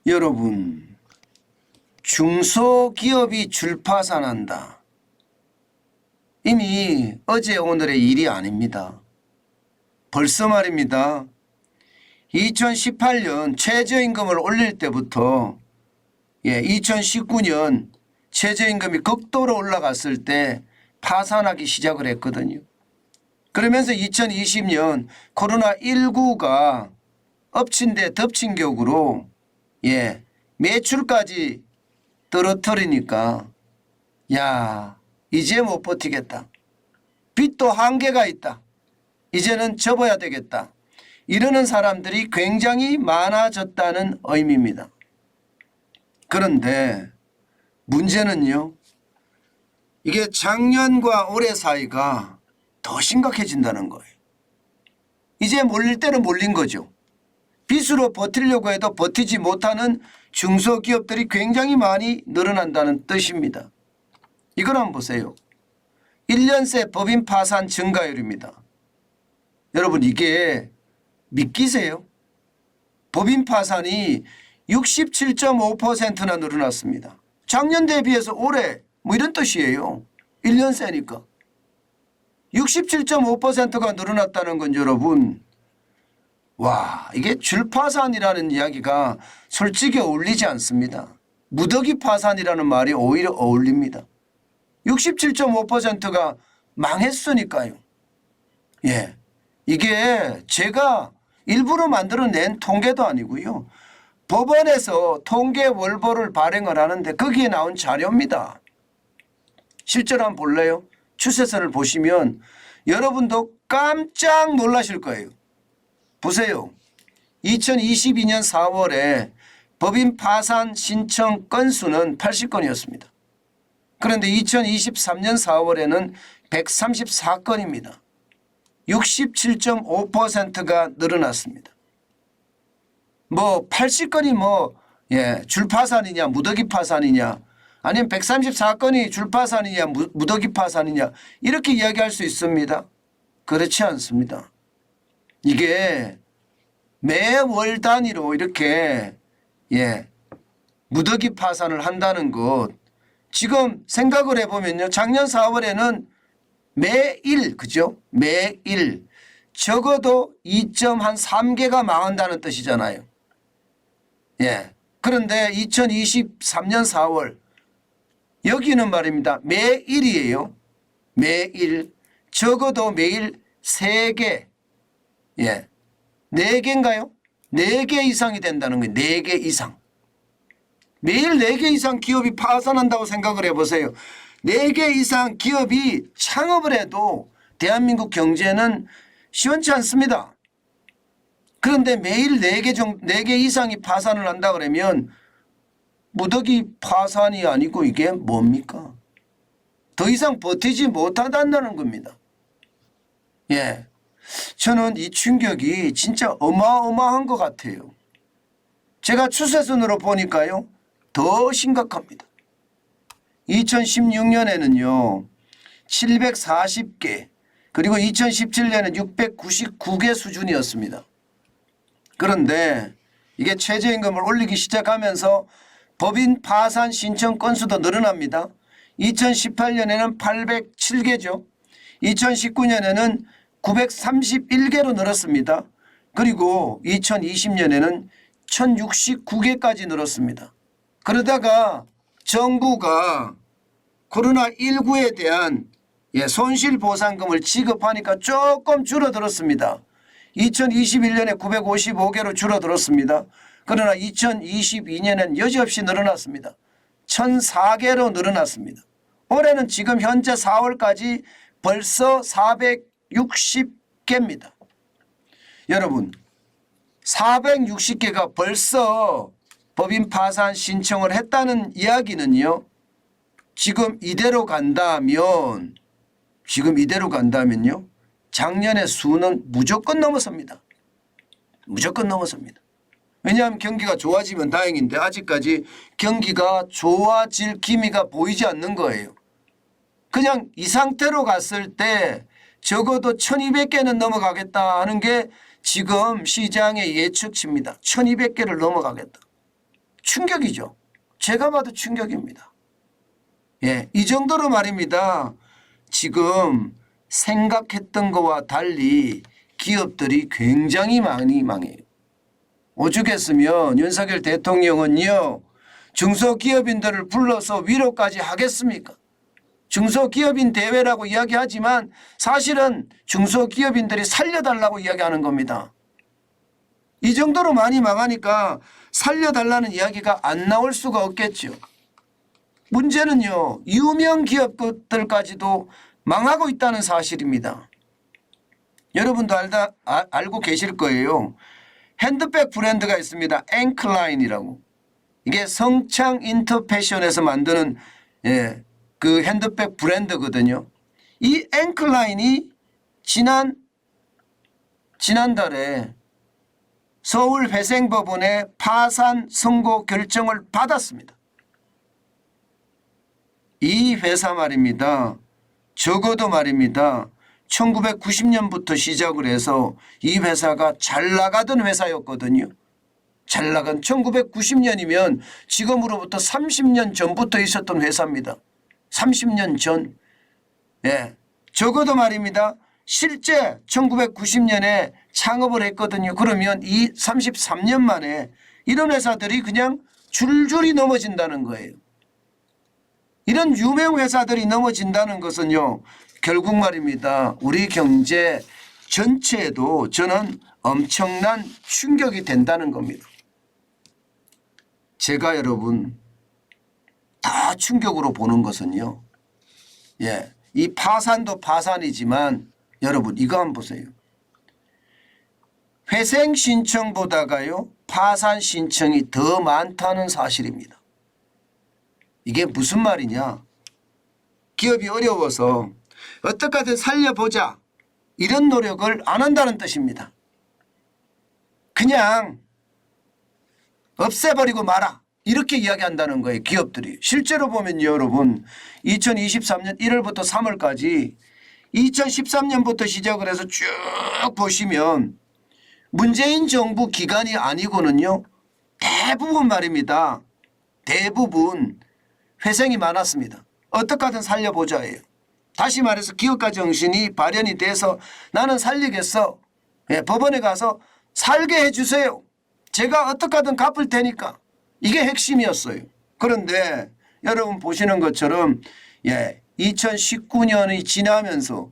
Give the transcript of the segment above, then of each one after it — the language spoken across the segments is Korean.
여러분, 중소기업이 줄파산한다. 이미 어제 오늘의 일이 아닙니다. 벌써 말입니다. 2018년 최저임금을 올릴 때부터 2019년 최저임금이 극도로 올라갔을 때 파산하기 시작을 했거든요. 그러면서 2020년 코로나19가 엎친 데 덮친 격으로 매출까지 떨어뜨리니까 야, 이제 못 버티겠다. 빚도 한계가 있다. 이제는 접어야 되겠다. 이러는 사람들이 굉장히 많아졌다는 의미입니다. 그런데 문제는요, 이게 작년과 올해 사이가 더 심각해진다는 거예요. 이제 몰릴 때는 몰린 거죠. 빚으로 버티려고 해도 버티지 못하는 중소기업들이 굉장히 많이 늘어난다는 뜻입니다. 이걸 한번 보세요. 1년 새 법인 파산 증가율입니다. 여러분, 이게 믿기세요? 법인 파산이 67.5%나 늘어났습니다. 작년 대비해서 올해 이런 뜻이에요. 1년 새니까. 67.5%가 늘어났다는 건 여러분, 와, 이게 줄파산이라는 이야기가 솔직히 어울리지 않습니다. 무더기 파산이라는 말이 오히려 어울립니다. 67.5%가 망했으니까요. 이게 제가 일부러 만들어낸 통계도 아니고요. 법원에서 통계 월보를 발행을 하는데 거기에 나온 자료입니다. 실제로 한번 볼래요? 추세선을 보시면 여러분도 깜짝 놀라실 거예요. 보세요. 2022년 4월에 법인 파산 신청 건수는 80건이었습니다. 그런데 2023년 4월에는 134건입니다. 67.5%가 늘어났습니다. 80건이 줄파산이냐 무더기 파산이냐 아니면 134건이 줄파산이냐 무더기 파산이냐 이렇게 이야기할 수 있습니다. 그렇지 않습니다. 이게 매월 단위로 이렇게 무더기 파산을 한다는 것, 지금 생각을 해보면요, 작년 4월에는 매일, 그죠? 매일 적어도 2.3개가 망한다는 뜻이잖아요. 그런데 2023년 4월 여기는 말입니다. 매일이에요. 매일 적어도 매일 3개, 4개인가요? 4개 이상이 된다는 거예요. 4개 이상. 매일 4개 이상 기업이 파산한다고 생각을 해보세요. 4개 이상 기업이 창업을 해도 대한민국 경제는 시원치 않습니다. 그런데 매일 4개 이상이 파산을 한다 그러면 무더기 파산이 아니고 이게 뭡니까? 더 이상 버티지 못한다는 겁니다. 저는 이 충격이 진짜 어마어마한 것 같아요. 제가 추세선으로 보니까요, 더 심각합니다. 2016년에는요 740개, 그리고 2017년에는 699개 수준이었습니다. 그런데 이게 최저임금을 올리기 시작하면서 법인 파산 신청 건수도 늘어납니다. 2018년에는 807개죠. 2019년에는 931개로 늘었습니다. 그리고 2020년에는 1069개까지 늘었습니다. 그러다가 정부가 코로나19에 대한 손실보상금을 지급하니까 조금 줄어들었습니다. 2021년에 955개로 줄어들었습니다. 그러나 2022년에는 여지없이 늘어났습니다. 1004개로 늘어났습니다. 올해는 지금 현재 4월까지 벌써 460개입니다. 여러분, 460개가 벌써 법인 파산 신청을 했다는 이야기는요, 지금 이대로 간다면요, 작년의 수는 무조건 넘어섭니다. 무조건 넘어섭니다. 왜냐하면 경기가 좋아지면 다행인데 아직까지 경기가 좋아질 기미가 보이지 않는 거예요. 그냥 이 상태로 갔을 때 적어도 1200개는 넘어가겠다 하는 게 지금 시장의 예측치입니다. 1200개를 넘어가겠다. 충격이죠. 제가 봐도 충격입니다. 예, 이 정도로 말입니다. 지금 생각했던 것과 달리 기업들이 굉장히 많이 망해요. 오죽했으면 윤석열 대통령은요, 중소기업인들을 불러서 위로까지 하겠습니까? 중소기업인 대회라고 이야기하지만 사실은 중소기업인들이 살려달라고 이야기하는 겁니다. 이 정도로 많이 망하니까 살려달라는 이야기가 안 나올 수가 없겠죠. 문제는요, 유명 기업들까지도 망하고 있다는 사실입니다. 여러분도 알고 계실 거예요. 핸드백 브랜드가 있습니다. 앵클라인이라고. 이게 성창 인터패션에서 만드는 그 핸드백 브랜드거든요. 이 앵클라인이 지난달에 서울 회생법원의 파산 선고 결정을 받았습니다. 이 회사 말입니다. 적어도 말입니다. 1990년부터 시작을 해서 이 회사가 잘 나가던 회사였거든요. 잘 나간 1990년이면 지금으로부터 30년 전부터 있었던 회사입니다. 30년 전. 예. 적어도 말입니다. 실제 1990년에 창업을 했거든요. 그러면 이 33년 만에 이런 회사들이 그냥 줄줄이 넘어진다는 거예요. 이런 유명 회사들이 넘어진다는 것은요, 결국 말입니다. 우리 경제 전체에도 저는 엄청난 충격이 된다는 겁니다. 제가 여러분 다 충격으로 보는 것은요, 예, 이 파산도 파산이지만 여러분 이거 한번 보세요. 회생 신청보다가요 파산 신청이 더 많다는 사실입니다. 이게 무슨 말이냐? 기업이 어려워서 어떻게든 살려보자 이런 노력을 안 한다는 뜻입니다. 그냥 없애버리고 마라 이렇게 이야기한다는 거예요. 기업들이. 실제로 보면 여러분 2023년 1월부터 3월까지 2013년부터 시작을 해서 쭉 보시면 문재인 정부 기간이 아니고는요 대부분 말입니다. 대부분 회생이 많았습니다. 어떻게든 살려보자예요. 다시 말해서 기업가 정신이 발현이 돼서 나는 살리겠어. 예, 법원에 가서 살게 해주세요. 제가 어떻게든 갚을 테니까. 이게 핵심이었어요. 그런데 여러분 보시는 것처럼 2019년이 지나면서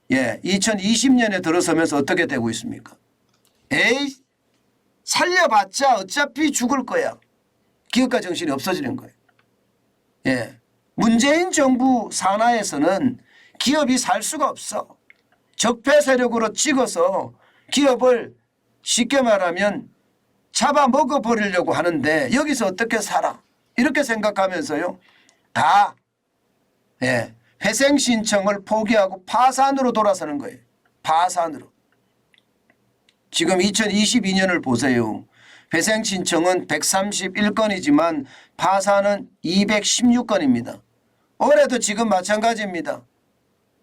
2020년에 들어서면서 어떻게 되고 있습니까? 에이 살려봤자 어차피 죽을 거야. 기업가 정신이 없어지는 거예요. 예, 문재인 정부 산하에서는 기업이 살 수가 없어. 적폐 세력으로 찍어서 기업을 쉽게 말하면 잡아먹어 버리려고 하는데 여기서 어떻게 살아? 이렇게 생각하면서요. 다 회생 신청을 포기하고 파산으로 돌아서는 거예요. 파산으로. 지금 2022년을 보세요. 회생 신청은 131건이지만 파산은 216건입니다. 올해도 지금 마찬가지입니다.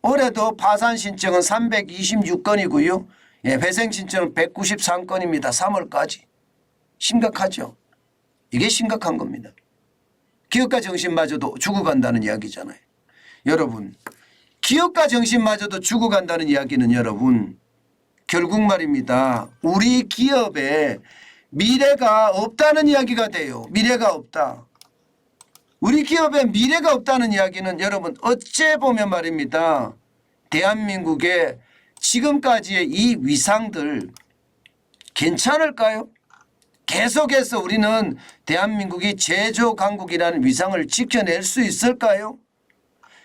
올해도 파산 신청은 326건이고요. 회생 신청은 193건입니다. 3월까지. 심각하죠. 이게 심각한 겁니다. 기업가 정신마저도 죽어간다는 이야기잖아요. 여러분 기업가 정신마저도 죽어간다는 이야기는 여러분 결국 말입니다. 우리 기업에 미래가 없다는 이야기가 돼요. 미래가 없다. 우리 기업에 미래가 없다는 이야기는 여러분 어째 보면 말입니다. 대한민국의 지금까지의 이 위상들 괜찮을까요? 계속해서 우리는 대한민국이 제조 강국이라는 위상을 지켜낼 수 있을까요?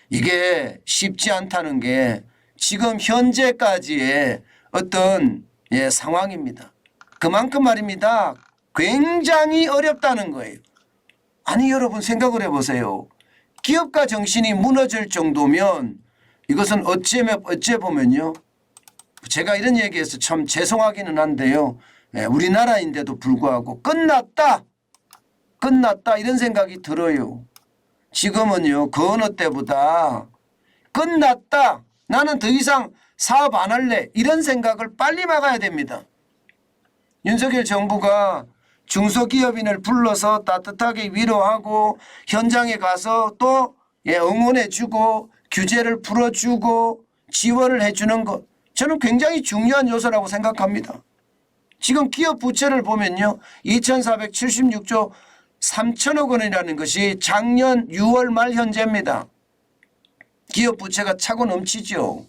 이게 쉽지 않다는 게 지금 현재까지의 어떤 상황입니다. 그만큼 말입니다. 굉장히 어렵다는 거예요. 아니 여러분 생각을 해보세요. 기업가 정신이 무너질 정도면 이것은 어째 보면요. 제가 이런 얘기해서 참 죄송하기는 한데요. 우리나라인데도 불구하고 끝났다 이런 생각이 들어요. 지금은요 그 어느 때보다 끝났다 나는 더 이상 사업 안 할래 이런 생각을 빨리 막아야 됩니다. 윤석열 정부가 중소기업인을 불러서 따뜻하게 위로하고 현장에 가서 또 응원해주고 규제를 풀어주고 지원을 해주는 것, 저는 굉장히 중요한 요소라고 생각합니다. 지금 기업 부채를 보면요, 2,476조 3천억 원이라는 것이 작년 6월 말 현재입니다. 기업 부채가 차고 넘치죠.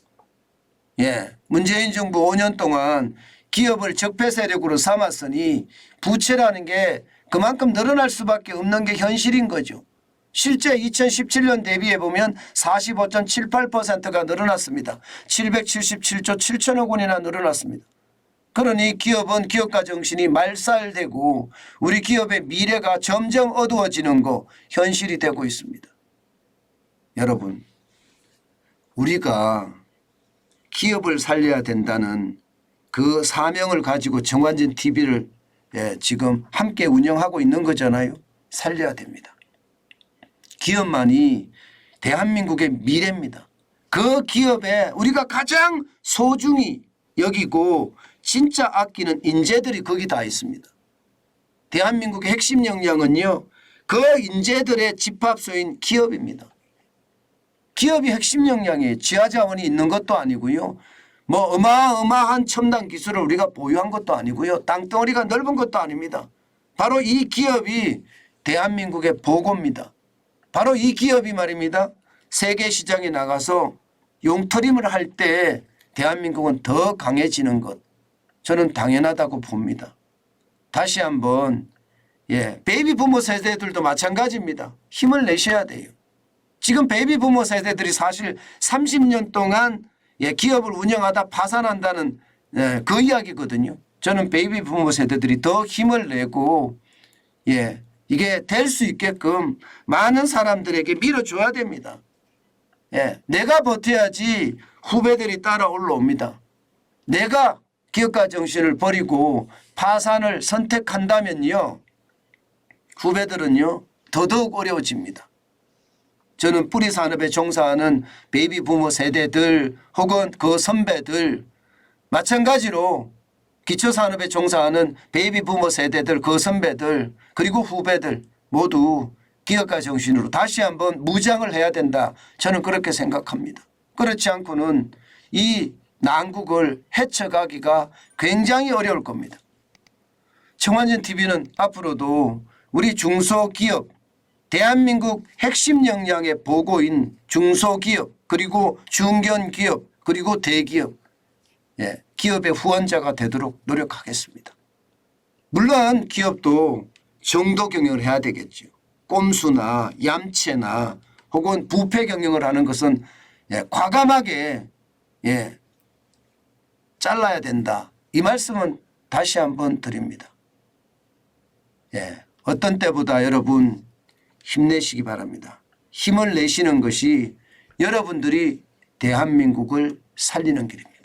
문재인 정부 5년 동안 기업을 적폐 세력으로 삼았으니 부채라는 게 그만큼 늘어날 수밖에 없는 게 현실인 거죠. 실제 2017년 대비해 보면 45.78%가 늘어났습니다. 777조 7천억 원이나 늘어났습니다. 그러니 기업은 기업가 정신이 말살되고 우리 기업의 미래가 점점 어두워지는 거 현실이 되고 있습니다. 여러분, 우리가 기업을 살려야 된다는 그 사명을 가지고 정관진 TV를 지금 함께 운영하고 있는 거잖아요. 살려야 됩니다. 기업만이 대한민국의 미래입니다. 그 기업에 우리가 가장 소중히 여기고 진짜 아끼는 인재들이 거기 다 있습니다. 대한민국의 핵심 역량은요, 그 인재들의 집합소인 기업입니다. 기업이 핵심 역량이에요. 지하자원이 있는 것도 아니고요. 뭐 어마어마한 첨단 기술을 우리가 보유한 것도 아니고요. 땅덩어리가 넓은 것도 아닙니다. 바로 이 기업이 대한민국의 보고입니다. 바로 이 기업이 말입니다. 세계 시장에 나가서 용터림을 할 때 대한민국은 더 강해지는 것, 저는 당연하다고 봅니다. 다시 한번 베이비 부모 세대들도 마찬가지입니다. 힘을 내셔야 돼요. 지금 베이비 부모 세대들이 사실 30년 동안 기업을 운영하다 파산한다는 그 이야기거든요. 저는 베이비 부모 세대들이 더 힘을 내고 이게 될 수 있게끔 많은 사람들에게 밀어줘야 됩니다. 내가 버텨야지 후배들이 따라 올라옵니다. 내가 기업가 정신을 버리고 파산을 선택한다면요, 후배들은요 더더욱 어려워집니다. 저는 뿌리 산업에 종사하는 베이비 부모 세대들 혹은 그 선배들, 마찬가지로 기초 산업에 종사하는 베이비 부모 세대들, 그 선배들 그리고 후배들 모두 기업가 정신으로 다시 한번 무장을 해야 된다. 저는 그렇게 생각합니다. 그렇지 않고는 이 난국을 헤쳐가기가 굉장히 어려울 겁니다. 정관진 TV는 앞으로도 우리 중소기업, 대한민국 핵심 역량의 보고인 중소기업 그리고 중견기업 그리고 대기업, 기업의 후원자가 되도록 노력하겠습니다. 물론 기업도 정도 경영을 해야 되겠죠. 꼼수나 얌체나 혹은 부패 경영을 하는 것은 과감하게 잘라야 된다. 이 말씀은 다시 한번 드립니다. 어떤 때보다 여러분 힘내시기 바랍니다. 힘을 내시는 것이 여러분들이 대한민국을 살리는 길입니다.